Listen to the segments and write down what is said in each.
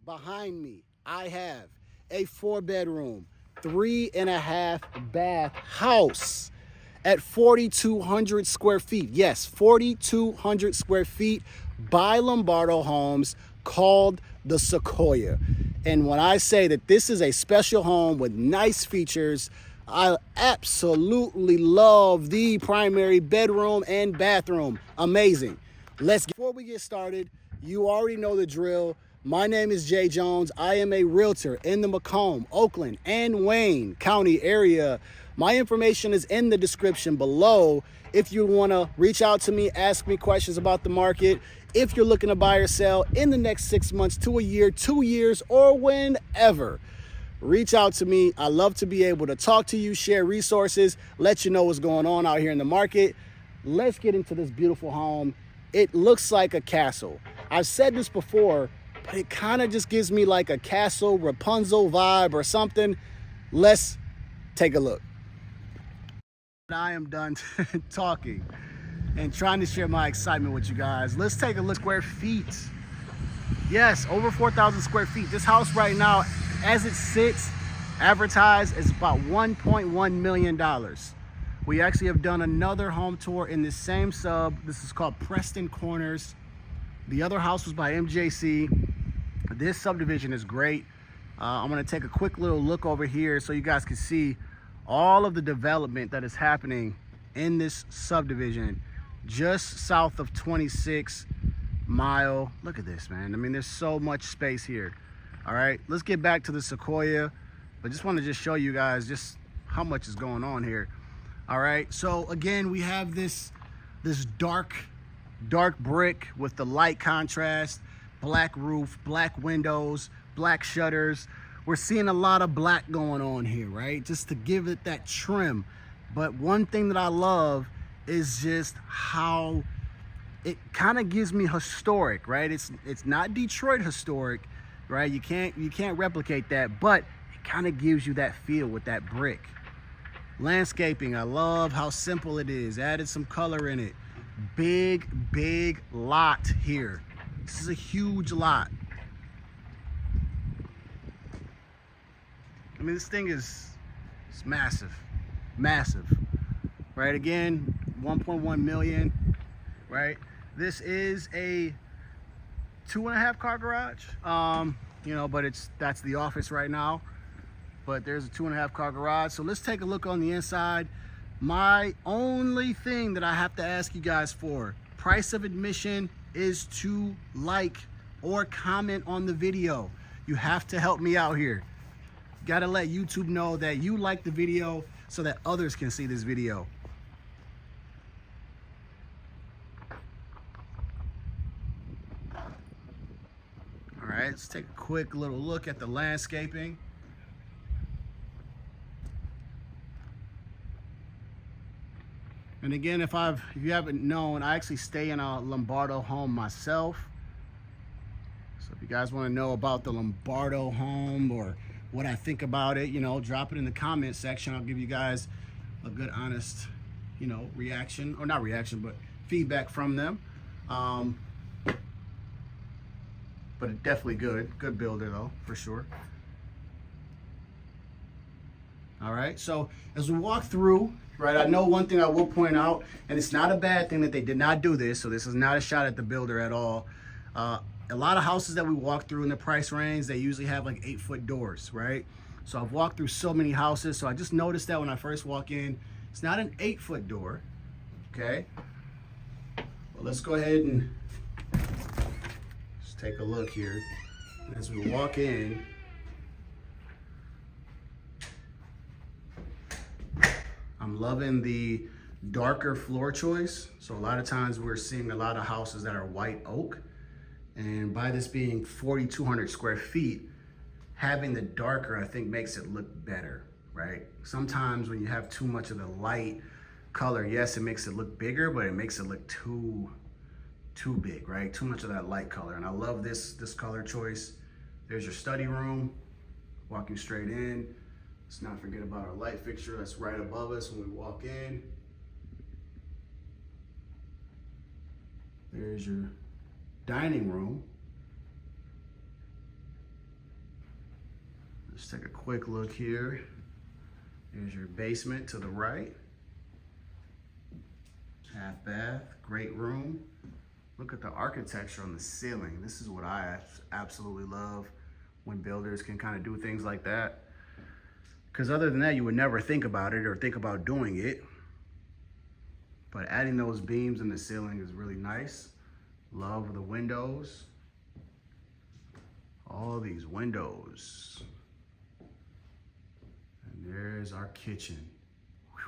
Behind me, I have a 4-bedroom, 3.5 bath house at 4,200 square feet. Yes, 4,200 square feet by Lombardo Homes, called the Sequoia. And when I say that this is a special home with nice features, I absolutely love the primary bedroom and bathroom. Amazing. Before we get started, you already know the drill. My name is Jay Jones. I am a realtor in the Macomb, Oakland, and Wayne County area. My information is in the description below. If you want to reach out to me, ask me questions about the market. If you're looking to buy or sell in the next 6 months to a year, 2 years, or whenever, reach out to me. I love to be able to talk to you, share resources, let you know what's going on out here in the market. Let's get into this beautiful home. It looks like a castle. I've said this before, but it kind of just gives me like a castle Rapunzel vibe or something. Let's take a look. I am done talking and trying to share my excitement with you guys. Let's take a look. Square feet. Yes, over 4,000 square feet. This house right now, as it sits, advertised, is about $1.1 million. We actually have done another home tour in this same sub. This is called Preston Corners. The other house was by MJC. This subdivision is great. I'm gonna take a quick little look over here so you guys can see all of the development that is happening in this subdivision just south of 26 Mile. Look at this, man. I mean, there's so much space here. All right, let's get back to the Sequoia, but just want to just show you guys just how much is going on here. All right, so again, we have this dark brick with the light contrast, black roof, black windows, black shutters. We're seeing a lot of black going on here, right? Just to give it that trim. But one thing that I love is just how it kind of gives me historic, right? It's not Detroit historic, right? You can't replicate that, but it kind of gives you that feel with that brick. Landscaping, I love how simple it is. Added some color in it. Big lot here. This is a huge lot. I mean, this thing is massive, right? Again, 1.1 million, right? This is a 2.5 car garage, you know, but that's the office right now. But there's a 2.5 car garage. So let's take a look on the inside. My only thing that I have to ask you guys for, price of admission, is to like or comment on the video. You have to help me out here. Gotta let YouTube know that you like the video so that others can see this video. All right, let's take a quick little look at the landscaping. And again, if you haven't known, I actually stay in a Lombardo home myself. So if you guys want to know about the Lombardo home or what I think about it, you know, drop it in the comment section. I'll give you guys a good, honest, you know, reaction, or not reaction, but feedback from them. But definitely good builder though, for sure. All right, so as we walk through, right, I know one thing I will point out, and it's not a bad thing that they did not do this, so this is not a shot at the builder at all. A lot of houses that we walk through in the price range, they usually have like 8-foot doors, right? So I've walked through so many houses, so I just noticed that when I first walk in, it's not an 8-foot door, okay? Well, let's go ahead and just take a look here. As we walk in, I'm loving the darker floor choice. So a lot of times we're seeing a lot of houses that are white oak. And by this being 4,200 square feet, having the darker, I think, makes it look better, right? Sometimes when you have too much of the light color, yes, it makes it look bigger, but it makes it look too big, right? Too much of that light color. And I love this color choice. There's your study room, walking straight in. Let's not forget about our light fixture that's right above us when we walk in. There's your dining room. Let's take a quick look here. There's your basement to the right. Half bath, great room. Look at the architecture on the ceiling. This is what I absolutely love when builders can kind of do things like that. Because other than that, you would never think about it or think about doing it. But adding those beams in the ceiling is really nice. Love the windows. All these windows. And there's our kitchen. Whew.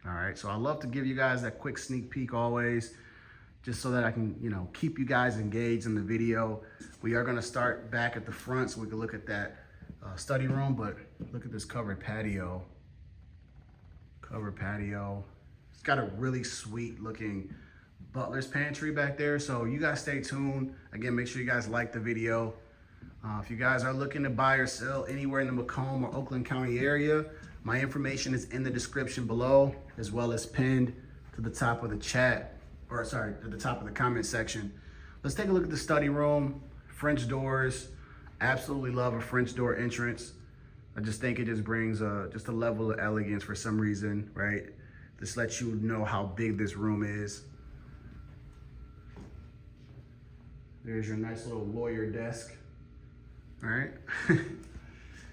All right, so I love to give you guys that quick sneak peek always, just so that I can, keep you guys engaged in the video. We are gonna start back at the front so we can look at that study room, but look at this covered patio. Covered patio. It's got a really sweet looking butler's pantry back there, so you guys stay tuned. Again, make sure you guys like the video. If you guys are looking to buy or sell anywhere in the Macomb or Oakland County area, my information is in the description below, as well as pinned to the top of the chat, or sorry, at the top of the comment section. Let's take a look at the study room. French doors. Absolutely love a French door entrance. I just think it just brings just a level of elegance for some reason, right? This lets you know how big this room is. There's your nice little lawyer desk, all right?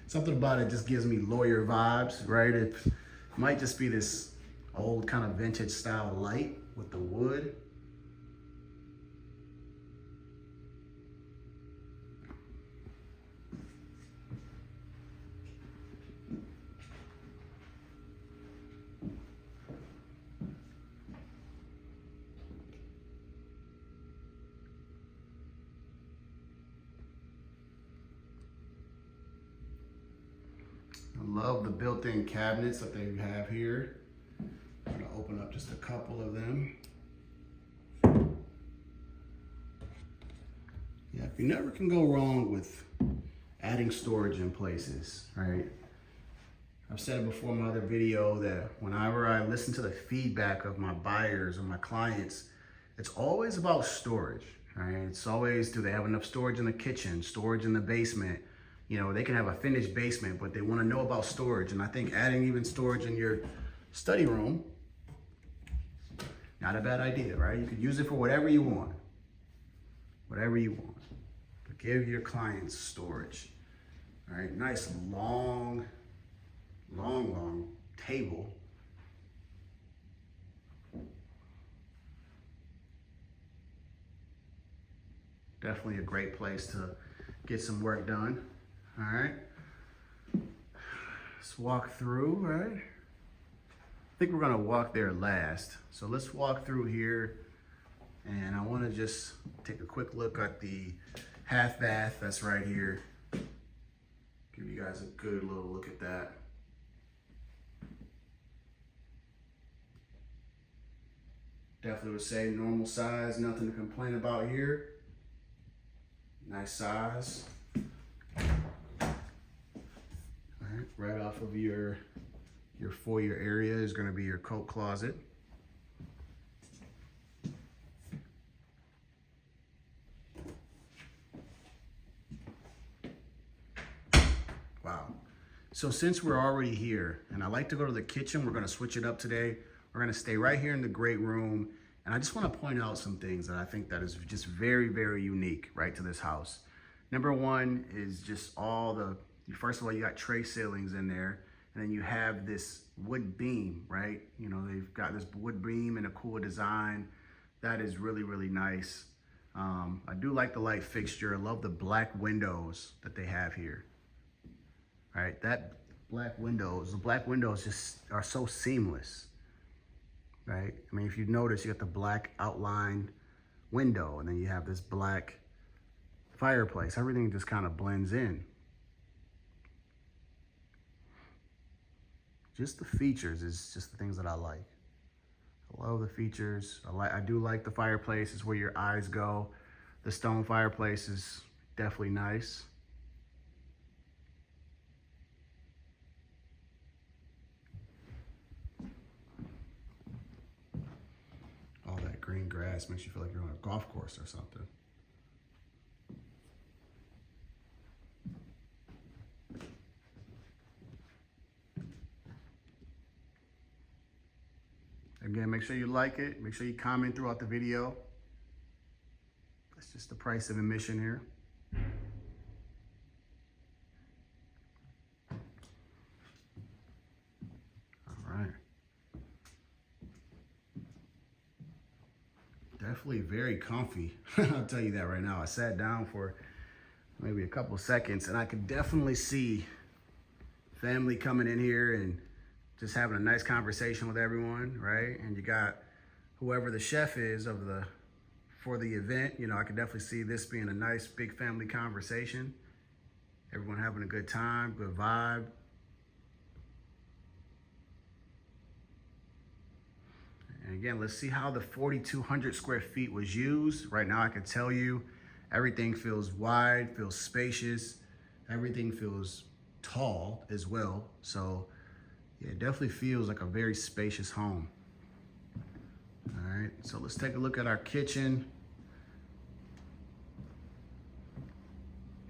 Something about it just gives me lawyer vibes, right? It might just be this old kind of vintage style light with the wood. I love the built-in cabinets that they have here. I'm gonna open up just a couple of them. Yeah, you never can go wrong with adding storage in places, right? I've said it before in my other video that whenever I listen to the feedback of my buyers or my clients, it's always about storage, right? It's always, do they have enough storage in the kitchen, storage in the basement? They can have a finished basement, but they want to know about storage. And I think adding even storage in your study room, not a bad idea, right? You could use it for whatever you want. Whatever you want. But give your clients storage. All right, nice long table. Definitely a great place to get some work done. All right, let's walk through, right? I think we're gonna walk there last. So let's walk through here, and I wanna just take a quick look at the half bath that's right here. Give you guys a good little look at that. Definitely would say normal size, nothing to complain about here. Nice size. Right off of your foyer area is going to be your coat closet. Wow. So since we're already here, and I like to go to the kitchen, we're going to switch it up today. We're going to stay right here in the great room. And I just want to point out some things that I think that is just very, very unique, right, to this house. Number one is just first of all, you got tray ceilings in there, and then you have this wood beam, right? They've got this wood beam and a cool design. That is really, really nice. I do like the light fixture. I love the black windows that they have here, right? The black windows just are so seamless, right? I mean, if you notice, you got the black outline window, and then you have this black fireplace. Everything just kind of blends in. Just the features is just the things that I like. I love the features. I do like the fireplace. It's where your eyes go. The stone fireplace is definitely nice. All that green grass makes you feel like you're on a golf course or something. Again, make sure you like it. Make sure you comment throughout the video. That's just the price of admission here. All right. Definitely very comfy. I'll tell you that right now. I sat down for maybe a couple seconds and I could definitely see family coming in here and just having a nice conversation with everyone, right? And you got whoever the chef is for the event. You know, I could definitely see this being a nice big family conversation. Everyone having a good time, good vibe. And again, let's see how the 4,200 square feet was used. Right now, I can tell you everything feels wide, feels spacious. Everything feels tall as well. So yeah, it definitely feels like a very spacious home. All right, so let's take a look at our kitchen.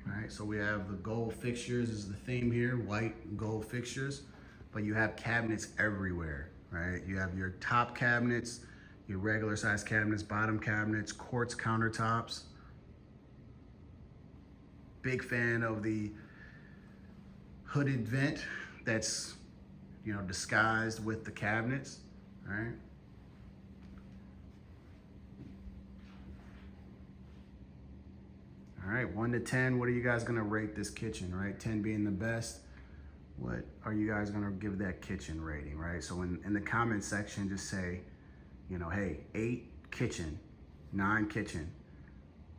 All right, so we have the gold fixtures is the theme here, white gold fixtures, but you have cabinets everywhere, right? You have your top cabinets, your regular size cabinets, bottom cabinets, quartz countertops. Big fan of the hooded vent that's, you know, disguised with the cabinets, all right? All right, 1 to 10, what are you guys gonna rate this kitchen, right? 10 being the best. What are you guys gonna give that kitchen rating, right? So in the comment section, just say, you know, hey, 8 kitchen, 9 kitchen,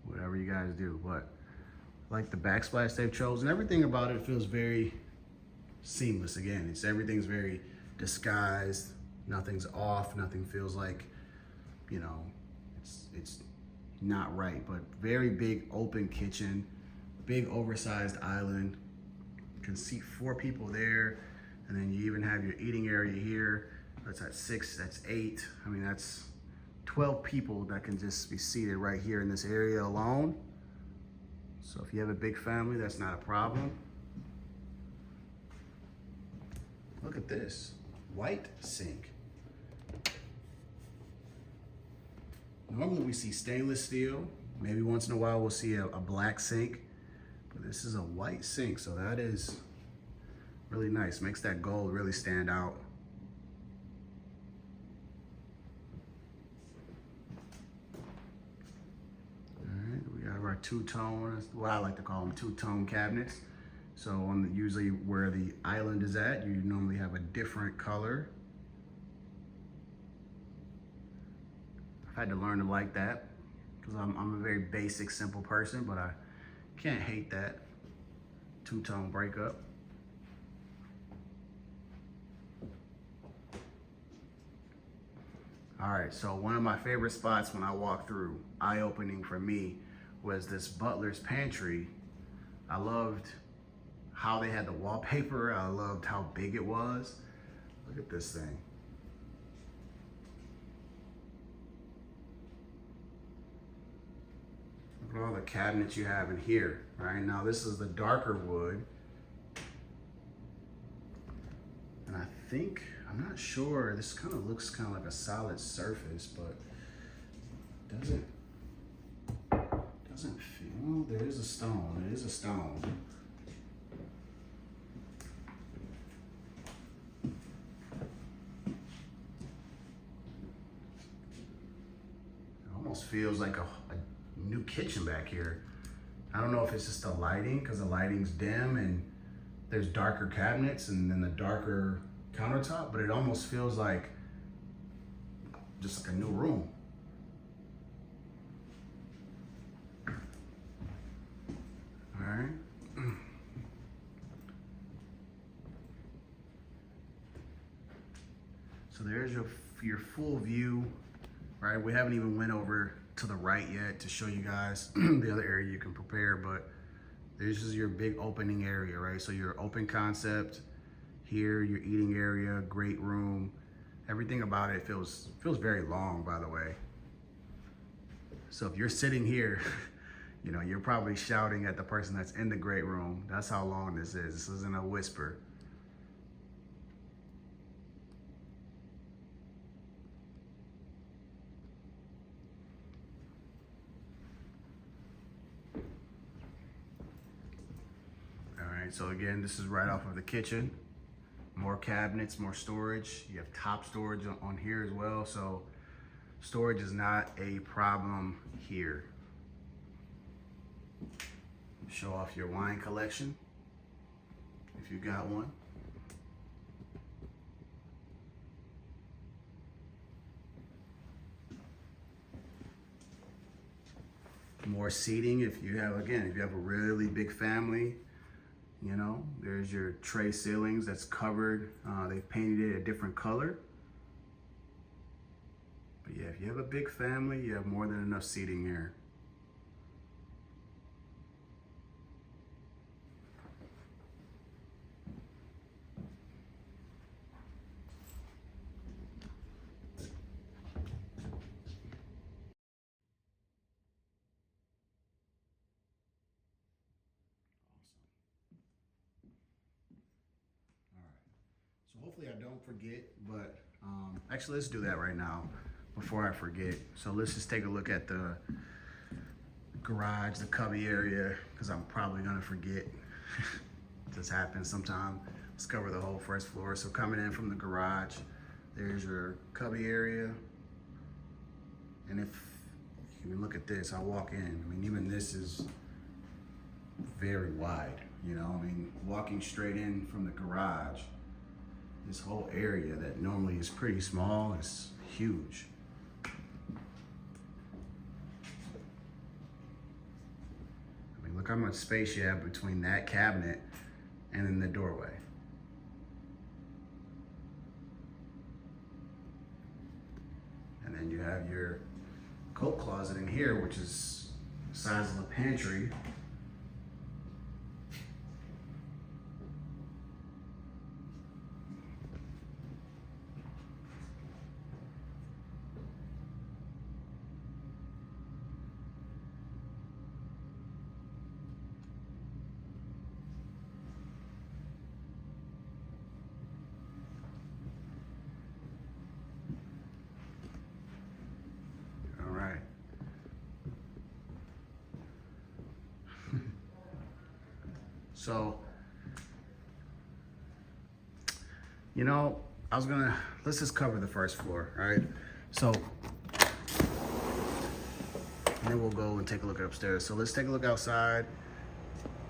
whatever you guys do. But like the backsplash they've chosen, everything about it feels very seamless. Again, everything's very disguised, nothing's off, nothing feels like, you know, it's not right, but very big open kitchen, big oversized island. You can seat 4 people there, and then you even have your eating area here. That's at 6, that's 8. I mean, that's 12 people that can just be seated right here in this area alone. So if you have a big family, that's not a problem. Look at this, white sink. Normally we see stainless steel. Maybe once in a while we'll see a black sink, but this is a white sink, so that is really nice. Makes that gold really stand out. All right, we have our two-tone, what I like to call them two-tone cabinets. So usually where the island is at, you normally have a different color. I've had to learn to like that because I'm a very basic, simple person, but I can't hate that two-tone breakup. All right, so one of my favorite spots when I walked through, eye-opening for me, was this butler's pantry. I loved how they had the wallpaper. I loved how big it was. Look at this thing. Look at all the cabinets you have in here, right? Now this is the darker wood. And I think, I'm not sure, this kind of looks kind of like a solid surface, but doesn't feel, well, there is a stone, it is a stone. It almost feels like a new kitchen back here. I don't know if it's just the lighting, because the lighting's dim and there's darker cabinets and then the darker countertop, but it almost feels like just like a new room. All right. So there's your full view, right? We haven't even went over to the right yet to show you guys the other area you can prepare, but this is your big opening area, right? So your open concept here, your eating area, great room. Everything about it feels very long, by the way. So if you're sitting here, you know, you're probably shouting at the person that's in the great room. That's how long this is. This isn't a whisper. right, so again, this is right off of the kitchen. More cabinets, more storage. You have top storage on here as well, so storage is not a problem here. Show off your wine collection if you got one. More seating if you have, again, if you have a really big family. You know, there's your tray ceilings that's covered. They've painted it a different color. But yeah, if you have a big family, you have more than enough seating here. So hopefully I don't forget, but actually let's do that right now before I forget. So let's just take a look at the garage, the cubby area, because I'm probably gonna forget. This happens sometime. Let's cover the whole first floor. So coming in from the garage, there's your cubby area. And if you look at this, I walk in, I mean, even this is very wide, you know? I mean, walking straight in from the garage, this whole area that normally is pretty small is huge. I mean, look how much space you have between that cabinet and then the doorway. And then you have your coat closet in here, which is the size of a pantry. So, you know, let's just cover the first floor, all right? So, and then we'll go and take a look upstairs. So let's take a look outside.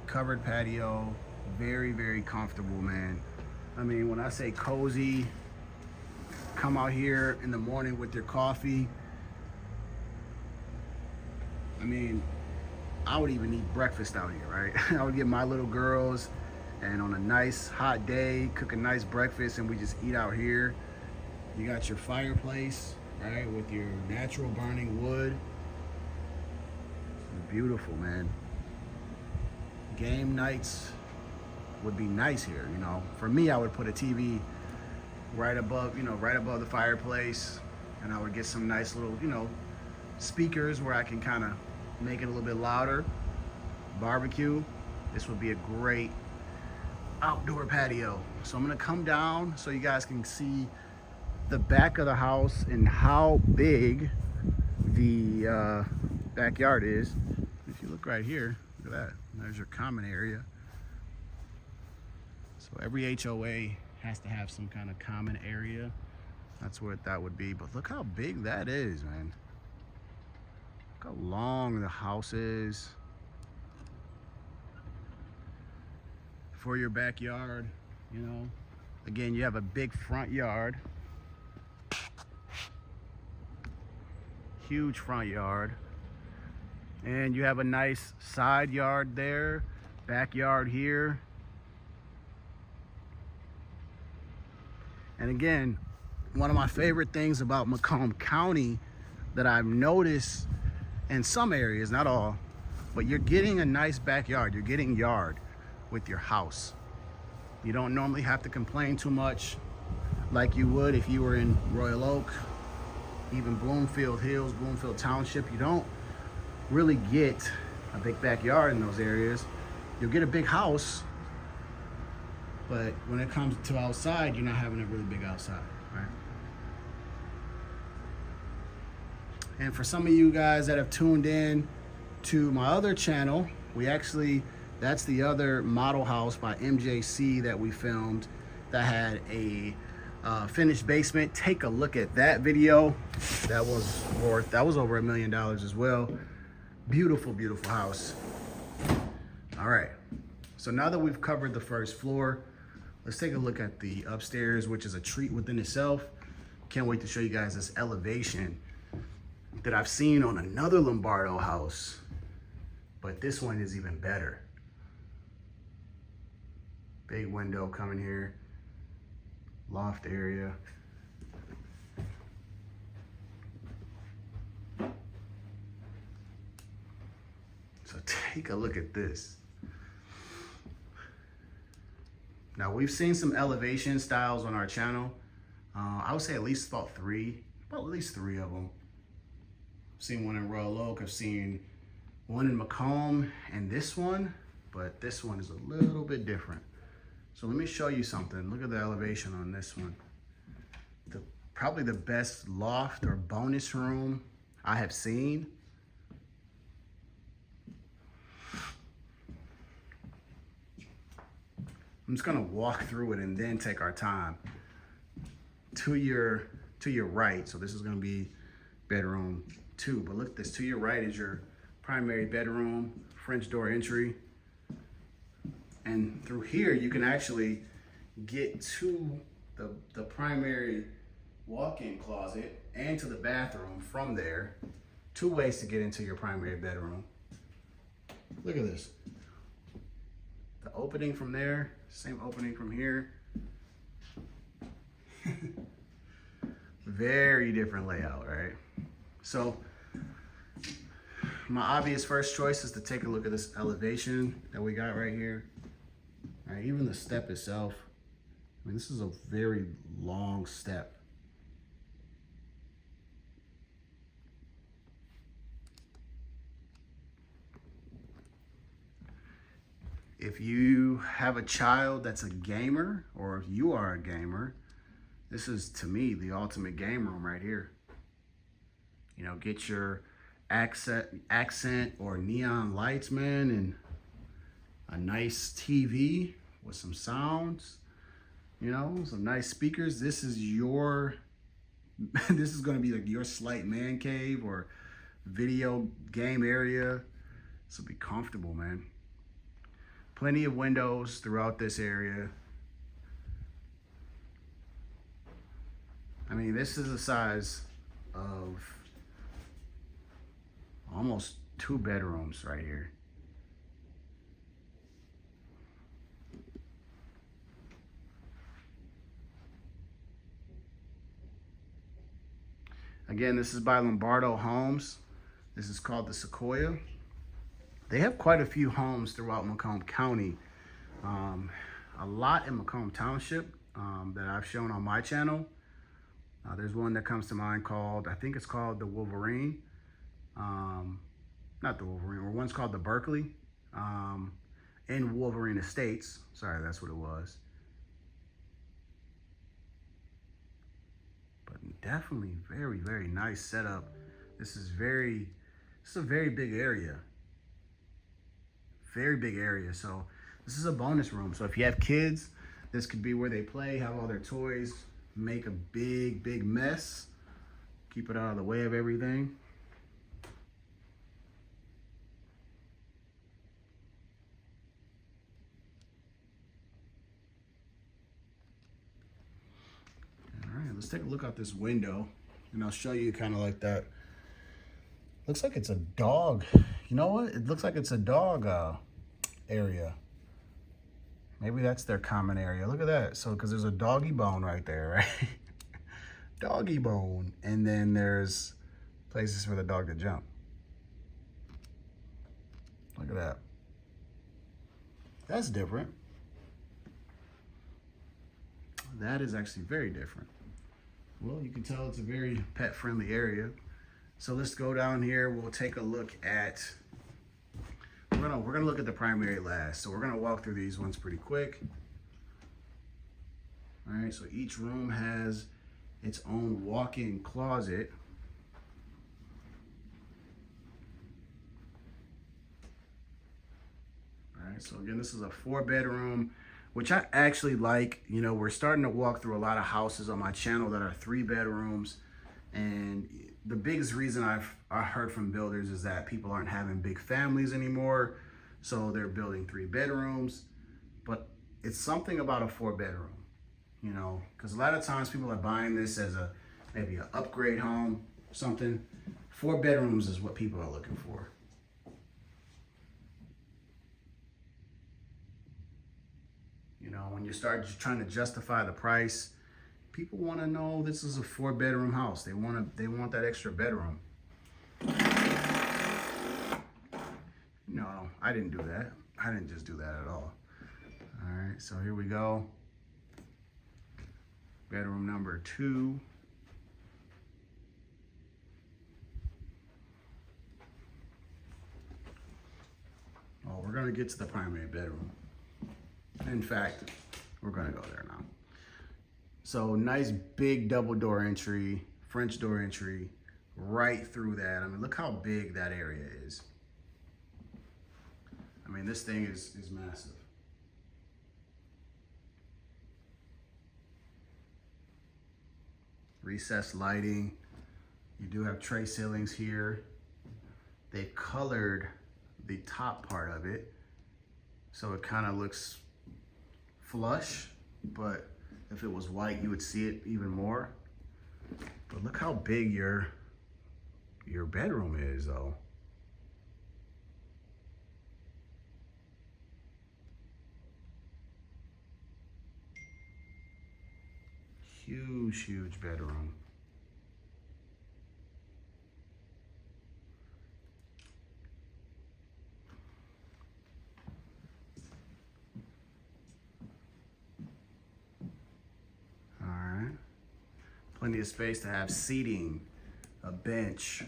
Covered patio, very, very comfortable, man. I mean, when I say cozy, come out here in the morning with your coffee. I mean, I would even eat breakfast out here, right? I would get my little girls, and on a nice hot day, cook a nice breakfast, and we just eat out here. You got your fireplace, right, with your natural burning wood. It's beautiful, man. Game nights would be nice here, you know. For me, I would put a TV right above, you know, right above the fireplace, and I would get some nice little, you know, speakers where I can kind of make it a little bit louder. Barbecue. This would be a great outdoor patio. So I'm gonna come down so you guys can see the back of the house and how big the backyard is. If you look right here, look at that. There's your common area. So every HOA has to have some kind of common area. That's what that would be. But look how big that is, man. Look how long the house is. For your backyard, you know. Again, you have a big front yard. Huge front yard. And you have a nice side yard there, backyard here. And again, one of my favorite things about Macomb County that I've noticed in some areas, not all, but you're getting a nice backyard. You're getting yard with your house. You don't normally have to complain too much like you would if you were in Royal Oak, even Bloomfield Hills, Bloomfield Township. You don't really get a big backyard in those areas. You'll get a big house, but when it comes to outside, you're not having a really big outside, right? And for some of you guys that have tuned in to my other channel, we actually That's the other model house by MJC that we filmed that had a finished basement. Take a look at that video. That was over $1 million as well. Beautiful, beautiful house. All right, so now that we've covered the first floor, let's take a look at the upstairs, which is a treat within itself. Can't wait to show you guys this elevation that I've seen on another Lombardo house, but this one is even better. Big window coming here, loft area. So take a look at this. Now we've seen some elevation styles on our channel. I would say at least at least three of them. I've seen one in Royal Oak, I've seen one in Macomb, and this one, but this one is a little bit different. So let me show you something. Look at the elevation on this one. Probably the best loft or bonus room I have seen. I'm just gonna walk through it and then take our time. To your right, so this is gonna be bedroom 2, but look at this, to your right is your primary bedroom, French door entry. And through here, you can actually get to the primary walk-in closet and to the bathroom from there. 2 ways to get into your primary bedroom. Look at this. The opening from there, same opening from here. Very different layout, right? So my obvious first choice is to take a look at this elevation that we got right here. All right, even the step itself, I mean, this is a very long step. If you have a child that's a gamer, or if you are a gamer, this is, to me, the ultimate game room right here. You know, get your accent or neon lights, man, and a nice TV with some sounds, you know, some nice speakers. This is your, this is gonna be like your slight man cave or video game area. This will be comfortable, man. Plenty of windows throughout this area. I mean, this is the size of almost 2 bedrooms right here. Again, this is by Lombardo Homes. This is called the Sequoia. They have quite a few homes throughout Macomb County. A lot in Macomb Township that I've shown on my channel. There's one that comes to mind called, I think it's called the Wolverine. Not the Wolverine, or one's called the Berkeley. In Wolverine Estates. Sorry, that's what it was. But definitely very, very nice setup. This is a very big area. Very big area. So this is a bonus room. So if you have kids, this could be where they play, have all their toys, make a big, big mess, keep it out of the way of everything. All right, let's take a look out this window and I'll show you kind of like that. Looks like it's a dog. You know what? It looks like it's a dog area. Maybe that's their common area. Look at that. So, because there's a doggy bone right there, right? Doggy bone. And then there's places for the dog to jump. Look at that. That's different. That is actually very different. Well, you can tell it's a very pet-friendly area. So let's go down here. We'll take a look at, we're gonna look at the primary last. So we're gonna walk through these ones pretty quick. All right, so each room has its own walk-in closet. All right, right, so again, this is a 4-bedroom, which I actually like. You know, we're starting to walk through a lot of houses on my channel that are 3 bedrooms. And the biggest reason I heard from builders is that people aren't having big families anymore. So they're building 3 bedrooms, but it's something about a 4-bedroom, you know, because a lot of times people are buying this as maybe an upgrade home, something. 4 bedrooms is what people are looking for. You know, when you start trying to justify the price, people want to know this is a 4-bedroom house. They want that extra bedroom. No, I didn't do that. I didn't just do that at all. All right, so here we go. Bedroom number 2. Oh, we're gonna get to the primary bedroom. In fact, we're gonna go there now. So nice big double door entry, French door entry, right through that. I mean, look how big that area is. I mean, this thing is massive. Recessed lighting. You do have tray ceilings here. They colored the top part of it, so it kind of looks flush, but if it was white, you would see it even more. But look how big your bedroom is, though. Huge, huge bedroom. All right. Plenty of space to have seating, a bench.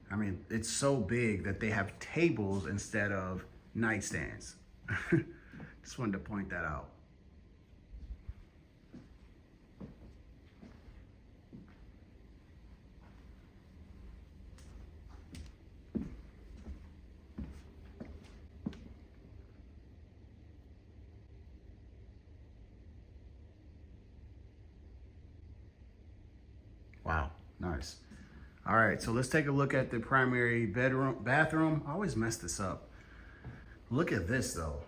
I mean, it's so big that they have tables instead of nightstands. Just wanted to point that out. Wow, nice. All right, so let's take a look at the primary bathroom. I always mess this up. Look at this though.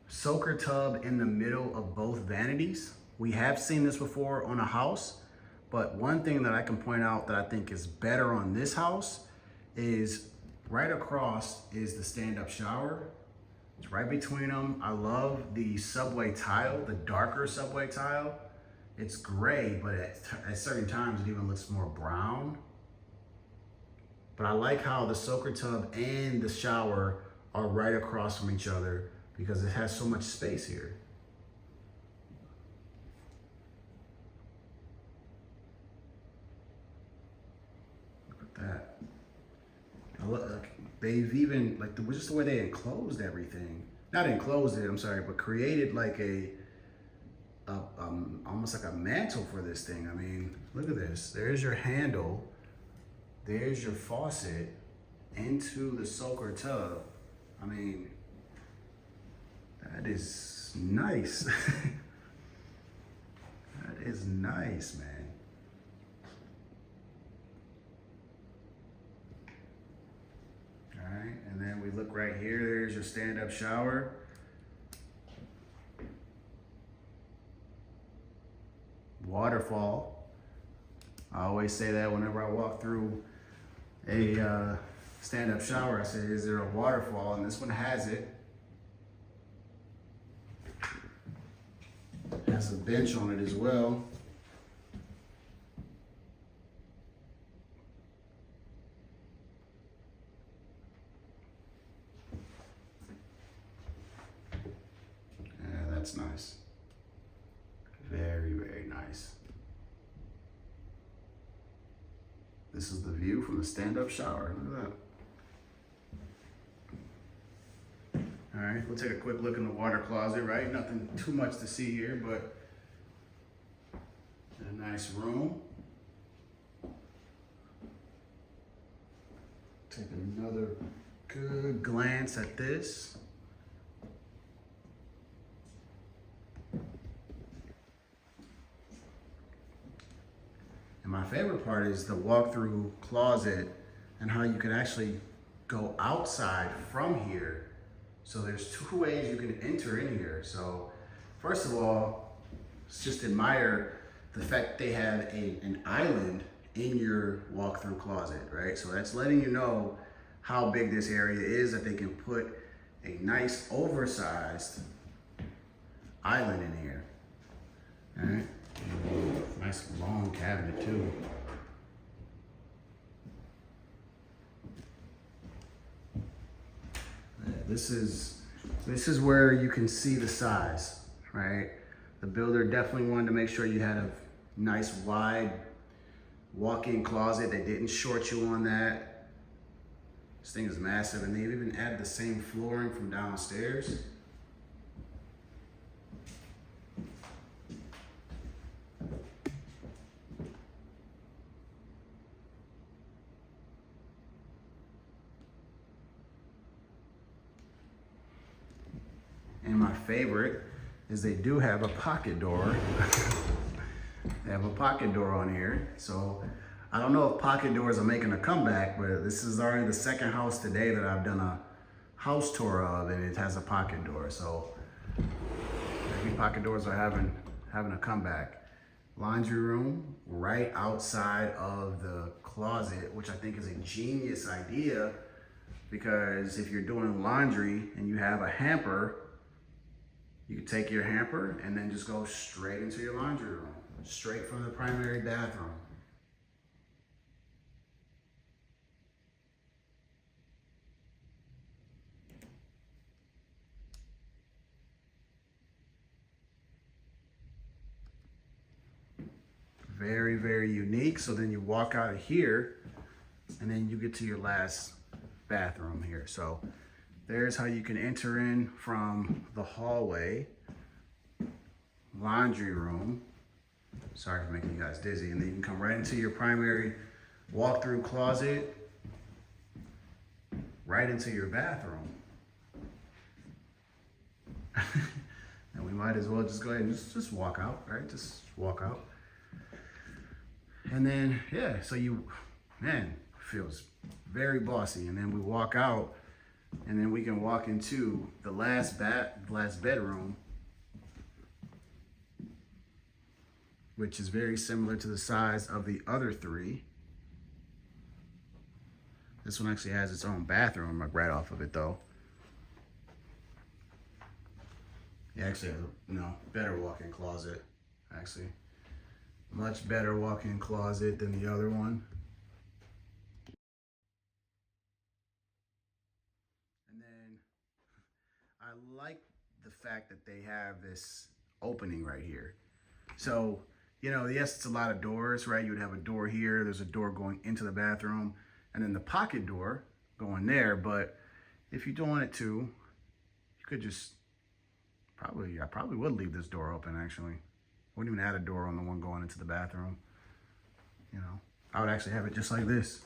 Soaker tub in the middle of both vanities. We have seen this before on a house, but one thing that I can point out that I think is better on this house is right across is the stand-up shower. It's right between them. I love the subway tile, the darker subway tile. It's gray, but at certain times it even looks more brown. But I like how the soaker tub and the shower are right across from each other because it has so much space here. Look at that. They've even, like, just the way they enclosed everything. Not enclosed it, I'm sorry, but created like almost like a mantle for this thing. I mean, look at this. There's your handle. There's your faucet into the soaker tub. I mean, that is nice. That is nice, man. All right, and then we look right here. There's your stand-up shower. Waterfall. I always say that whenever I walk through a stand-up shower. I say, is there a waterfall? And this one has it. It has a bench on it as well. Yeah, that's nice. Very, very nice. This is the view from the stand-up shower. Look at that. All right, we'll take a quick look in the water closet, right? Nothing too much to see here, but a nice room. Take another good glance at this. my favorite part is the walk-through closet and how you can actually go outside from here. So there's two ways you can enter in here. So first of all, let's just admire the fact they have an island in your walk-through closet, right? So that's letting you know how big this area is, that they can put a nice oversized island in here. All right, nice long cabinet too. This is where you can see the size, right? The builder definitely wanted to make sure you had a nice wide walk-in closet. They didn't short you on that. This thing is massive, and they've even added the same flooring from downstairs. And my favorite is they do have a pocket door. They have a pocket door on here. So I don't know if pocket doors are making a comeback, but this is already the second house today that I've done a house tour of, and it has a pocket door. So maybe pocket doors are having a comeback. Laundry room right outside of the closet, which I think is a genius idea, because if you're doing laundry and you have a hamper, you can take your hamper and then just go straight into your laundry room, straight from the primary bathroom. Very, very unique. So then you walk out of here and then you get to your last bathroom here. So there's how you can enter in from the hallway, laundry room. Sorry for making you guys dizzy. And then you can come right into your primary walk-through closet, right into your bathroom. And we might as well just go ahead and just walk out, right? Just walk out. And then, yeah, so man, feels very bossy. And then we walk out, and then we can walk into the last bedroom, which is very similar to the size of the other three. This one actually has its own bathroom right off of it though. You actually have better walk-in closet, actually. Much better walk-in closet than the other one. I like the fact that they have this opening right here. So, yes, it's a lot of doors, right? You would have a door here, there's a door going into the bathroom, and then the pocket door going there. But if you don't want it to, you could just I probably would leave this door open, actually. Wouldn't even add a door on the one going into the bathroom. I would actually have it just like this.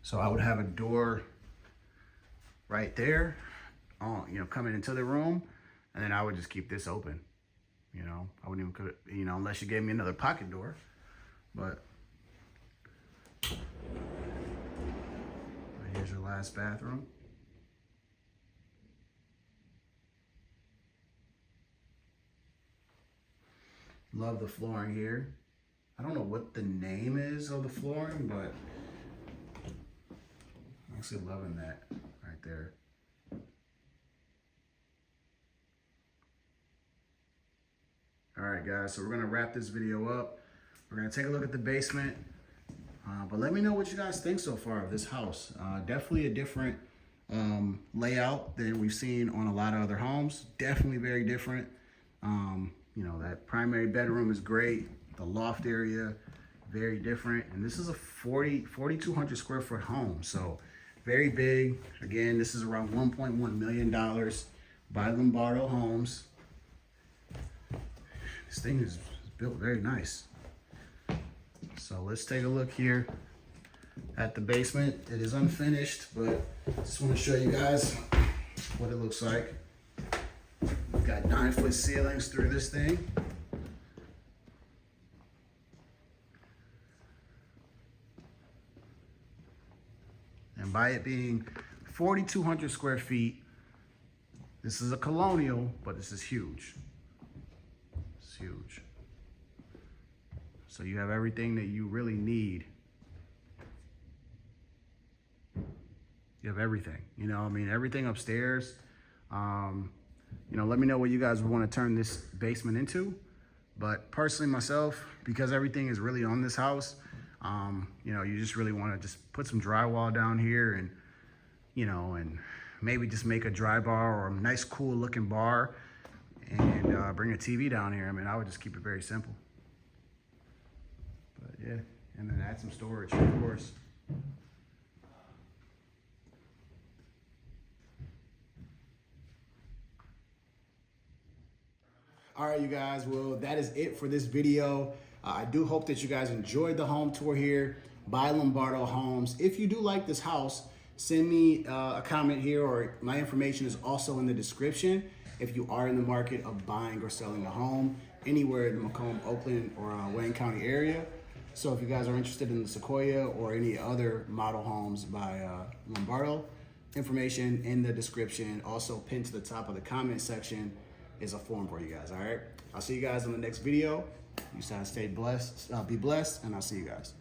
So I would have a door right there, coming into the room, and then I would just keep this open. I wouldn't even, unless you gave me another pocket door. But here's your last bathroom. Love the flooring here. I don't know what the name is of the flooring, but I'm actually loving that right there. All right, guys, so we're gonna wrap this video up. We're gonna take a look at the basement, but let me know what you guys think so far of this house. Definitely a different layout than we've seen on a lot of other homes. Definitely very different. That primary bedroom is great. The loft area, very different. And this is a 4,200 square foot home. So very big. Again, this is around $1.1 million by Lombardo Homes. This thing is built very nice. So let's take a look here at the basement. It is unfinished, but I just want to show you guys what it looks like. We've got 9-foot ceilings through this thing. And by it being 4,200 square feet, this is a Colonial, but this is huge. It's huge. So you have everything that you really need. You have everything, you know, I mean, everything upstairs. You know, let me know what you guys want to turn this basement into. But personally myself, because everything is really on this house, you know, you just really want to just put some drywall down here and, you know, and maybe just make a dry bar or a nice cool looking bar and bring a TV down here. I mean, I would just keep it very simple. But yeah, and then add some storage, of course. All right, you guys, well, that is it for this video. I do hope that you guys enjoyed the home tour here by Lombardo Homes. If you do like this house, send me a comment here, or my information is also in the description if you are in the market of buying or selling a home anywhere in the Macomb, Oakland, or Wayne County area. So if you guys are interested in the Sequoia or any other model homes by Lombardo, information in the description. Also pinned to the top of the comment section is a form for you guys. All right, I'll see you guys in the next video. You guys stay blessed, be blessed, and I'll see you guys.